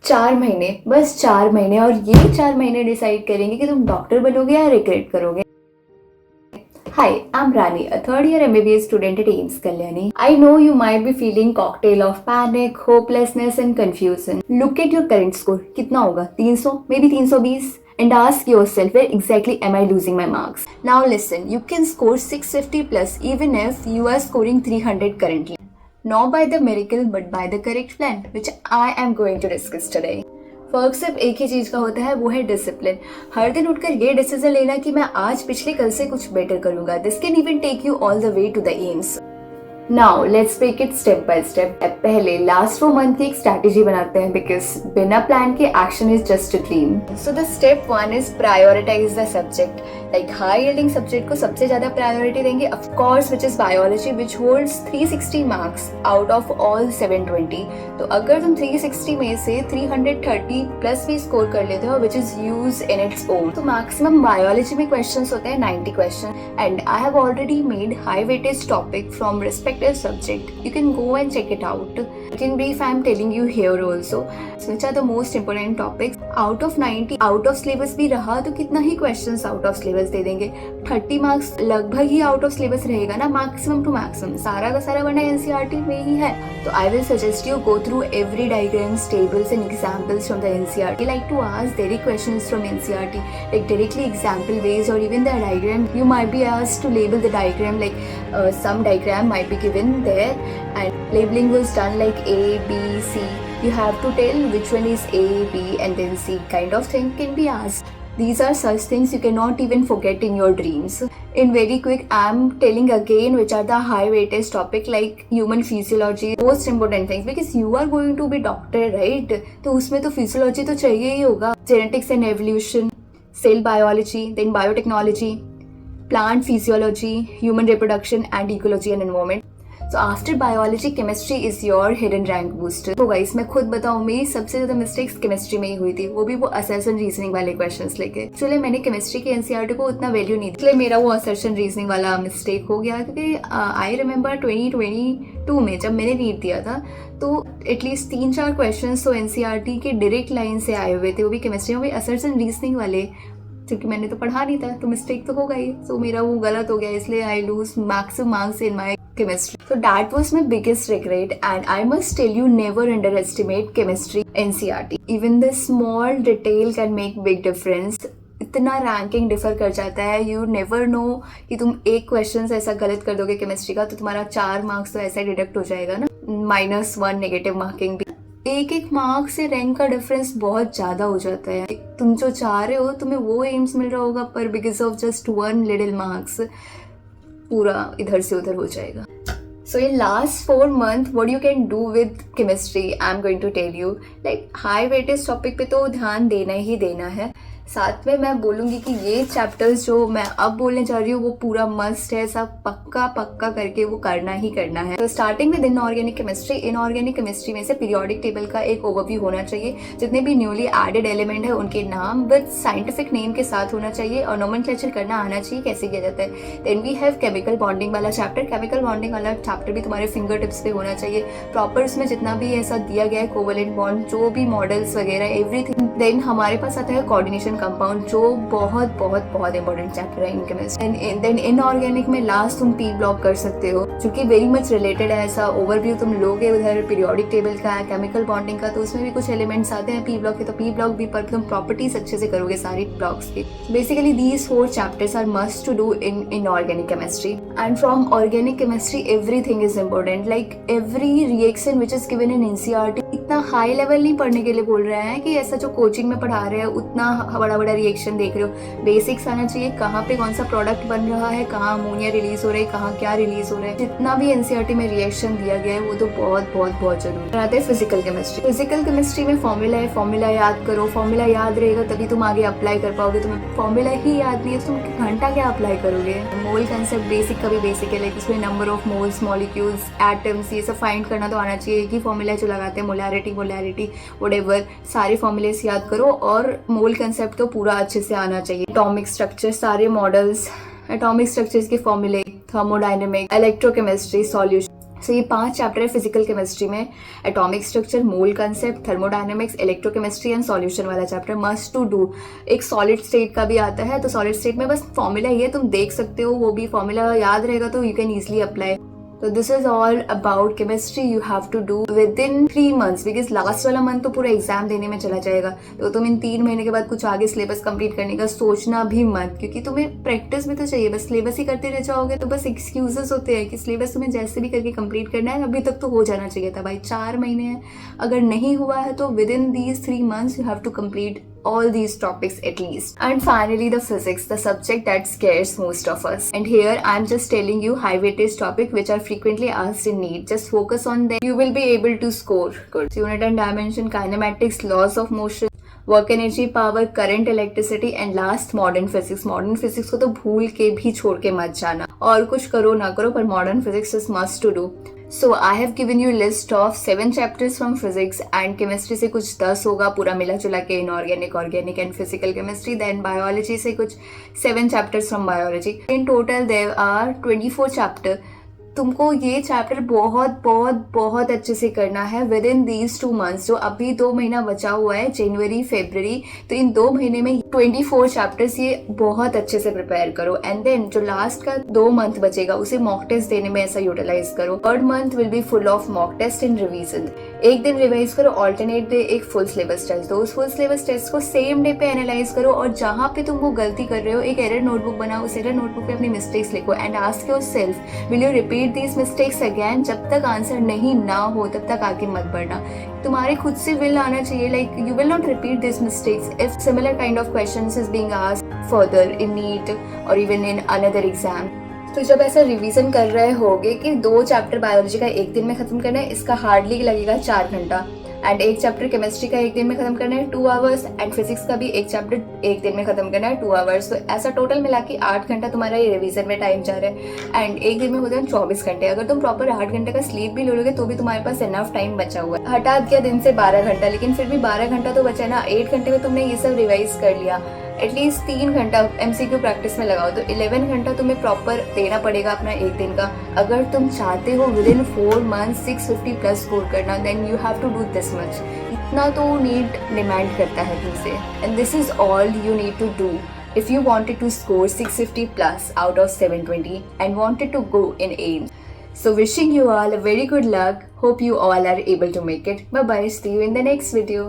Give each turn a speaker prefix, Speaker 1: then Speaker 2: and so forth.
Speaker 1: 4 महीने, बस 4 महीने, और ये 4 महीने डिसाइड करेंगे कि तुम डॉक्टर बनोगे या रिग्रेट करोगे। Hi, I'm Rani, a third year MBBS student at AIIMS Kalyani. I know you might be feeling cocktail of panic, hopelessness and confusion. Look at your current score. कितना होगा? 300? Maybe 320? And ask yourself, where exactly am I losing my marks? Now listen, you can score 650 plus even if you are scoring 300 currently. Not by the miracle but by the correct plan, which I am going to discuss today. फर्क सिर्फ एक ही चीज का होता है, वो है discipline. हर दिन उठकर ये डिसीजन लेना कि मैं आज पिछले कल से कुछ बेटर करूंगा। This can even take you all the way to the AIIMS. Now let's take it step by step. पहले लास्ट 4 मंथ की एक स्ट्रैटेजी बनाते हैं, बिकॉज बिना प्लान के action is just a dream. So the step 1 is prioritise the subject. Like high yielding subject को सबसे ज्यादा प्रायोरिटी देंगे, of course which is biology, which holds 360 marks out of all 720। तो अगर तुम 360 में से 330 प्लस भी स्कोर कर लेते हो, which is use in its own, तो मैक्सिमम बायोलॉजी में क्वेश्चंस होते हैं 90 question. And I have already made high weightage topic from respective subject. You can go and check it out. In brief, I am telling you here also which are the most important topics. Out of 90 out of syllabus भी रहा तो कितना ही questions out of syllabus दे देंगे। 30 marks लगभग ही out of syllabus रहेगा ना, maximum to maximum। सारा का सारा वरना NCERT में ही है। तो I will suggest you go through every diagrams, tables and examples from the NCERT. I like to ask direct questions from NCERT, like directly example based, or even the diagram. You might be asked to label the diagram, like some diagram might be given there and labeling was done like A, B, C. You have to tell which one is A, B and then C kind of thing can be asked. These are such things you cannot even forget in your dreams. In very quick, I am telling again which are the high weightage topic like human physiology, most important things, because you are going to be doctor, right? तो उसमें तो physiology तो चाहिए ही होगा। Genetics and evolution, cell biology, then biotechnology, plant physiology, human reproduction and ecology and environment. So after biology, chemistry is your hidden rank booster. तो guys मैं खुद बताऊं, मेरी सबसे ज्यादा मिस्टेक्स केमिस्ट्री में ही हुई थी, वो भी वो असर्शन रीजनिंग वाले क्वेश्चंस लेके। एक्चुअली मैंने केमिस्ट्री के एनसीईआरटी को उतना वैल्यू नहीं दी, इसलिए मेरा वो असर्शन रीजनिंग वाला मिस्टेक हो गया। क्योंकि आई रिमेम्बर 2022 में जब मैंने रीड दिया था तो एटलीस्ट 3-4 क्वेश्चन तो एनसीईआरटी के डायरेक्ट लाइन से आए हुए थे, वो भी केमिस्ट्री में, वो भी असर्शन रीजनिंग वाले, क्योंकि मैंने तो पढ़ा नहीं था तो मिस्टेक तो होगा ही। तो मेरा वो गलत हो गया, इसलिए I lose maximum marks in my chemistry. So that was my biggest regret, and I must tell you, never underestimate chemistry NCERT. Even the small detail can make big difference. इतना रैंकिंग डिफर कर जाता है, you never know कि तुम एक question ऐसा गलत कर दोगे केमिस्ट्री का तो तुम्हारा 4 मार्क्स तो ऐसा डिडक्ट हो जाएगा ना, -1 नेगेटिव मार्किंग भी। एक मार्क्स से रैंक का डिफरेंस बहुत ज्यादा हो जाता है। तुम जो चाह रहे हो तुम्हें वो एम्स मिल रहा होगा, पर because of just 1 little marks पूरा इधर से उधर हो जाएगा। So in last 4 months, what you can do with chemistry, I'm going to tell you. Like high weightage topic पे तो ध्यान देना ही देना है। साथ में मैं बोलूँगी कि ये चैप्टर्स जो मैं अब बोलने जा रही हूँ वो पूरा मस्ट है, सब पक्का पक्का करके वो करना ही करना है। तो स्टार्टिंग में इनऑर्गेनिक केमिस्ट्री। इनऑर्गेनिक केमिस्ट्री में से पीरियोडिक टेबल का एक ओवरव्यू होना चाहिए, जितने भी न्यूली एडेड एलिमेंट है उनके नाम विद साइंटिफिक नेम के साथ होना चाहिए, और नोमेनक्लेचर करना आना चाहिए कैसे किया जाता है। Then we have chemical bonding वाला चैप्टर। केमिकल बॉन्डिंग वाला चैप्टर भी तुम्हारे फिंगर टिप्स पे होना चाहिए प्रॉपर, उसमें जितना भी ऐसा दिया गया है कोवेलेंट बॉन्ड, जो भी मॉडल्स वगैरह एवरीथिंग। देन हमारे पास आता है कोऑर्डिनेशन कंपाउंड, जो बहुत बहुत बहुत इंपॉर्टेंट चैप्टर है इन केमिस्ट्री। देन इनऑर्गेनिक में लास्ट तुम पी ब्लॉक कर सकते हो, जो कि वेरी मच रिलेटेड है। ऐसा ओवरव्यू तुम लोगे उधर पीरियोडिक टेबल का है, केमिकल बॉन्डिंग का, तो उसमें भी कुछ एलिमेंट्स आते हैं पी ब्लॉक के, तो पी ब्लॉक भी पर तुम प्रॉपर्टीज अच्छे से करोगे सारी ब्लॉक्स की। Basically these 4 chapters are must to do in inorganic chemistry. And from organic chemistry everything is important, like every reaction which is given in NCERT. इतना हाई लेवल नहीं पढ़ने के लिए बोल रहे हैं कि ऐसा जो कोचिंग में पढ़ा रहे हैं उतना बड़ा बड़ा रिएक्शन देख रहे हो। बेसिक्स आना चाहिए, कहाँ पे कौन सा प्रोडक्ट बन रहा है, कहाँ अमोनिया रिलीज हो रहा है, कहाँ क्या रिलीज हो रहा है, जितना भी एनसीईआरटी में रिएक्शन दिया गया है वो तो बहुत बहुत बहुत जरूरी है। आते हैं फिजिकल केमिस्ट्री। फिजिकल केमिस्ट्री में फॉर्मूला है, फॉर्मूला याद करो। फॉर्मूला याद रहेगा तभी तुम आगे अप्लाई कर पाओगे। तुम्हें फॉर्मूला ही याद नहीं है तो तुम घंटा क्या अप्लाई करोगे। मोल कंसेप्ट बेसिक का भी बेसिक है, लाइक उसमें number of moles, molecules, atoms, ये सब फाइंड करना तो आना चाहिए। कि फॉर्मूला जो लगाते हैं मोलैरिटी व्हाटएवर, सारे फॉर्मूलेस याद करो, और मोल कंसेप्ट तो पूरा अच्छे से आना चाहिए। एटॉमिक स्ट्रक्चर, सारे मॉडल्स, एटॉमिक स्ट्रक्चर्स के फॉर्मूले, थर्मोडायनेमिक, इलेक्ट्रोकेमिस्ट्री, सो ये 5 चैप्टर है फिजिकल केमिस्ट्री में, atomic structure, mole concept, thermodynamics, electrochemistry and solution वाला चैप्टर मस्ट टू डू। एक सॉलिड स्टेट का भी आता है, तो सॉलिड स्टेट में बस फॉर्मूला ही है, तुम देख सकते हो, वो भी फॉर्मूला याद रहेगा तो यू कैन ईजिली अप्लाई। तो this is all about chemistry you have to do with in 3 months, because last वाला मंथ तो पूरा एग्जाम देने में चला जाएगा। तो तुम इन 3 महीने के बाद कुछ आगे सिलेबस कंप्लीट करने का सोचना भी मत, क्योंकि तुम्हें प्रैक्टिस भी तो चाहिए। बस सिलेबस ही करते रह जाओगे तो बस एक्सक्यूजेस होते हैं कि सिलेबस तुम्हें जैसे भी करके कंप्लीट करना है, अभी तक तो हो जाना चाहिए था भाई, 4 महीने हैं। अगर नहीं हुआ है तो with in these 3 months you have to complete all these topics at least. And finally the physics, the subject that scares most of us. And here I'm just telling you high weightage topic which are frequently asked in NEET. Just focus on them. You will be able to score good. Unit and dimension, kinematics, laws of motion, work energy, power, current, electricity and last modern physics. Modern physics को तो भूल के भी छोड़ के मत जाना, और कुछ करो ना करो पर modern physics is must to do. So I have given you list of 7 chapters from physics and chemistry से कुछ 10 होगा पूरा मिला जुला के, inorganic, organic and physical chemistry. Then biology से कुछ 7 chapters from biology. In total there are 24 chapter. तुमको ये चैप्टर बहुत बहुत बहुत अच्छे से करना है विद इन दीज 2 months। जो अभी 2 महीना बचा हुआ है, जनवरी फरवरी, तो इन 2 महीने में 24 चैप्टर्स ये बहुत अच्छे से प्रिपेयर करो। एंड देन जो लास्ट का 2 month बचेगा उसे मॉक टेस्ट देने में ऐसा यूटिलाइज करो। 3rd month will be full of mock test and revision. एक दिन रिवाइज करो, ऑल्टरनेट डे एक फुल सिलेबस टेस्ट दो। उस फुल सिलेबस टेस्ट को सेम डे पे एनालाइज करो, और जहाँ पे तुम वो गलती कर रहे हो एक एरर नोटबुक बनाओ, उस एरर नोटबुक पे अपनी मिस्टेक्स लिखो and ask yourself will you repeat these mistakes again. जब तक आंसर नहीं ना हो तब तक आगे मत बढ़ना। तुम्हारे खुद से विल आना चाहिए, like you will not repeat this mistakes if similar kind of questions is being asked further in NEET और इवन इन अनदर एग्जाम। तो जब ऐसा रिवीजन कर रहे होगे कि 2 चैप्टर बायोलॉजी का एक दिन में खत्म करना है, इसका हार्डली लगेगा 4 घंटा, एंड एक चैप्टर केमिस्ट्री का एक दिन में खत्म करना है 2 hours, एंड फिजिक्स का भी एक चैप्टर एक दिन में खत्म करना है 2 hours। तो ऐसा टोटल मिला के 8 घंटा तुम्हारा ये रिवीजन में टाइम जा रहा है, एंड एक दिन में होते हैं 24 घंटे। अगर तुम प्रॉपर 8 घंटे का स्लीप भी लोगे तो भी तुम्हारे पास इनफ टाइम बचा हुआ है। हटा दिया दिन से 12 घंटा, लेकिन फिर भी 12 घंटा तो बचा है ना। 8 घंटे में तुमने ये सब रिवाइज कर लिया, एटलीस्ट 3 घंटा MCQ प्रैक्टिस में लगाओ, तो 11 घंटा तुम्हें प्रॉपर देना पड़ेगा अपना एक दिन का। अगर तुम चाहते हो विद इन 4 months 650+ स्कोर करना, then you have to do this much. इतना तो नीट डिमांड करता है तुमसे, and this is all you need to do if you wanted to score 650+ out of 720 and wanted to go in AIIMS. So wishing you all a very good luck. Hope you all are able to make it. Bye bye. See you in the next video.